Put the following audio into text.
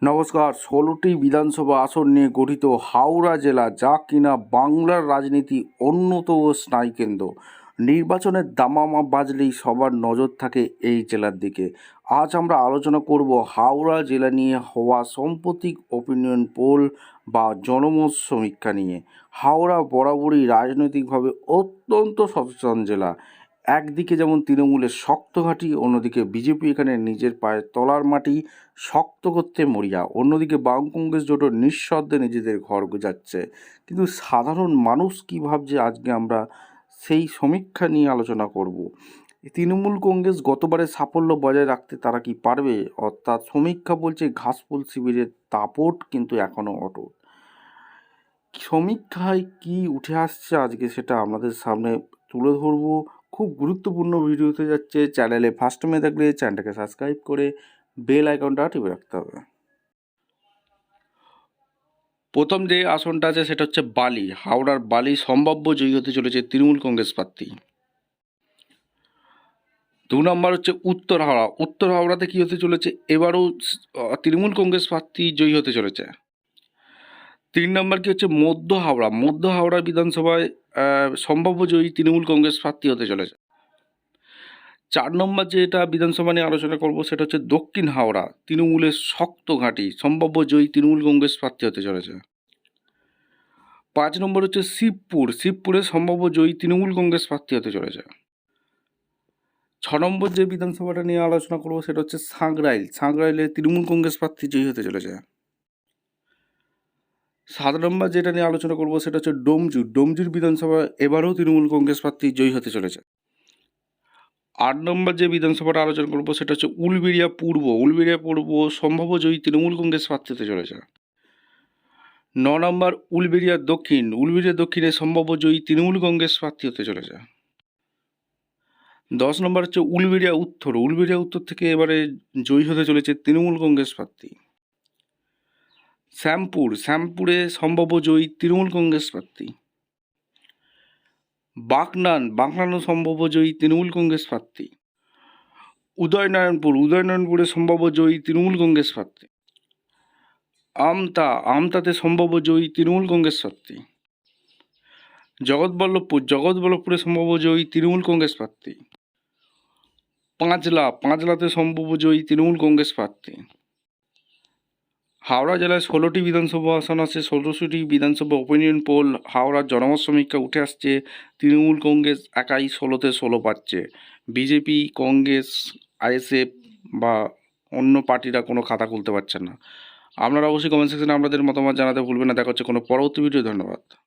নমস্কার। ১৬টি বিধানসভা আসন নিয়ে গঠিত হাওড়া জেলা, যা কিনা বাংলার রাজনীতি অন্যতম স্নায়ুকেন্দ্র। নির্বাচনের দামামা বাজলেই সবার নজর থাকে এই জেলার দিকে। আজ আমরা আলোচনা করব হাওড়া জেলা নিয়ে হওয়া সাম্প্রতিক ওপিনিয়ন পোল বা জনমত সমীক্ষা নিয়ে। হাওড়া বরাবরই রাজনৈতিকভাবে অত্যন্ত সচেতন জেলা। একদিকে যেমন তৃণমূলের শক্ত ঘাঁটি, অন্যদিকে বিজেপি এখানে নিজের পায়ের তলার মাটি শক্ত করতে মরিয়া। অন্যদিকে বাম কংগ্রেস জোট নিঃশব্দে নিজেদের ঘর গোছাচ্ছে। কিন্তু সাধারণ মানুষ কী ভাবছে, আজকে আমরা সেই সমীক্ষা নিয়ে আলোচনা করব। তৃণমূল কংগ্রেস গতবারের সাফল্য বজায় রাখতে তারা কি পারবে? অর্থাৎ সমীক্ষা বলছে ঘাসফুল শিবিরের দাপট কিন্তু এখনও অটুট। সমীক্ষায় কি উঠে আসছে আজকে সেটা আমাদের সামনে তুলে ধরবো। খুব গুরুত্বপূর্ণ ভিডিও হতে যাচ্ছে। চ্যানেলে ফার্স্ট টাইমে থাকলে চ্যানেলটাকে সাবস্ক্রাইব করে বেল আইকনটা টিপে রাখতে হবে। প্রথম যে আসনটা আছে সেটা হচ্ছে বালি। হাওড়ার বালি সম্ভাব্য জয়ী হতে চলেছে তৃণমূল কংগ্রেস প্রার্থী। 2 নম্বর হচ্ছে উত্তর হাওড়া। উত্তর হাওড়াতে কী হতে চলেছে, এবারও তৃণমূল কংগ্রেস প্রার্থী জয়ী হতে চলেছে। 3 নম্বর কি হচ্ছে মধ্য হাওড়া। মধ্য হাওড়া বিধানসভায় সম্ভাব্য জয়ী তৃণমূল কংগ্রেস প্রার্থী হতে চলেছে। 4 নম্বর যেটা বিধানসভা নিয়ে আলোচনা করব সেটা হচ্ছে দক্ষিণ হাওড়া। তৃণমূলের শক্ত ঘাঁটি, সম্ভাব্য জয়ী তৃণমূল কংগ্রেস প্রার্থী হতে চলেছে। 5 নম্বর হচ্ছে শিবপুর। শিবপুরে সম্ভাব্য জয়ী তৃণমূল কংগ্রেস প্রার্থী হতে চলেছে। 6 নম্বর যে বিধানসভাটা নিয়ে আলোচনা করব সেটা হচ্ছে সাঁকরাইল। সাঁকরাইলে তৃণমূল কংগ্রেস প্রার্থী জয়ী হতে চলেছে। 7 নম্বর যেটা নিয়ে আলোচনা করব সেটা হচ্ছে ডোমজুর। ডোমজুর বিধানসভা এবারও তৃণমূল কংগ্রেস প্রার্থী জয়ী হতে চলেছে। 8 নম্বর যে বিধানসভাটা আলোচনা করব সেটা হচ্ছে উলবেড়িয়া পূর্ব। উলবেড়িয়া পূর্ব সম্ভাব্য জয়ী তৃণমূল কংগ্রেস প্রার্থী হতে চলেছে। 9 নম্বর উলবেড়িয়া দক্ষিণ। উলবেড়িয়া দক্ষিণে সম্ভাব্য জয়ী তৃণমূল কংগ্রেস প্রার্থী হতে চলেছে। 10 নম্বর হচ্ছে উলবেড়িয়া উত্তর। উলবেড়িয়া উত্তর থেকে এবারে জয়ী হতে চলেছে তৃণমূল কংগ্রেস প্রার্থী। শ্যামপুর। শ্যামপুরে সম্ভাব্য জয়ী তৃণমূল কংগ্রেস প্রার্থী। বাগনান। বাগনানও সম্ভাব্য জয়ী তৃণমূল কংগ্রেস প্রার্থী। উদয়নারায়ণপুর। উদয়নারায়ণপুরে সম্ভাব্য জয়ী তৃণমূল কংগ্রেস প্রার্থী। আমতা। আমতাতে সম্ভাব্য জয়ী তৃণমূল কংগ্রেস প্রার্থী। জগৎবল্লভপুর। জগৎবল্লভপুরে সম্ভাব্য জয়ী তৃণমূল কংগ্রেস প্রার্থী। পাঁচলা। পাঁচলাতে সম্ভাব্য জয়ী তৃণমূল কংগ্রেস প্রার্থী। হাওড়া জেলায় 16টি বিধানসভা আসন আছে। 16টি বিধানসভা ওপিনিয়ন পোল, হাওড়ার জনমত সমীক্ষা উঠে আসছে তৃণমূল কংগ্রেস একাই 16তে 16 পাচ্ছে। বিজেপি, কংগ্রেস, আইএসএফ বা অন্য পার্টিরা কোনো খাতা খুলতে পারছে না। আপনারা অবশ্যই কমেন্ট সেকশনে আপনাদের মতামত জানাতে ভুলবেন না। দেখা হচ্ছে কোনো পরবর্তী ভিডিও। ধন্যবাদ।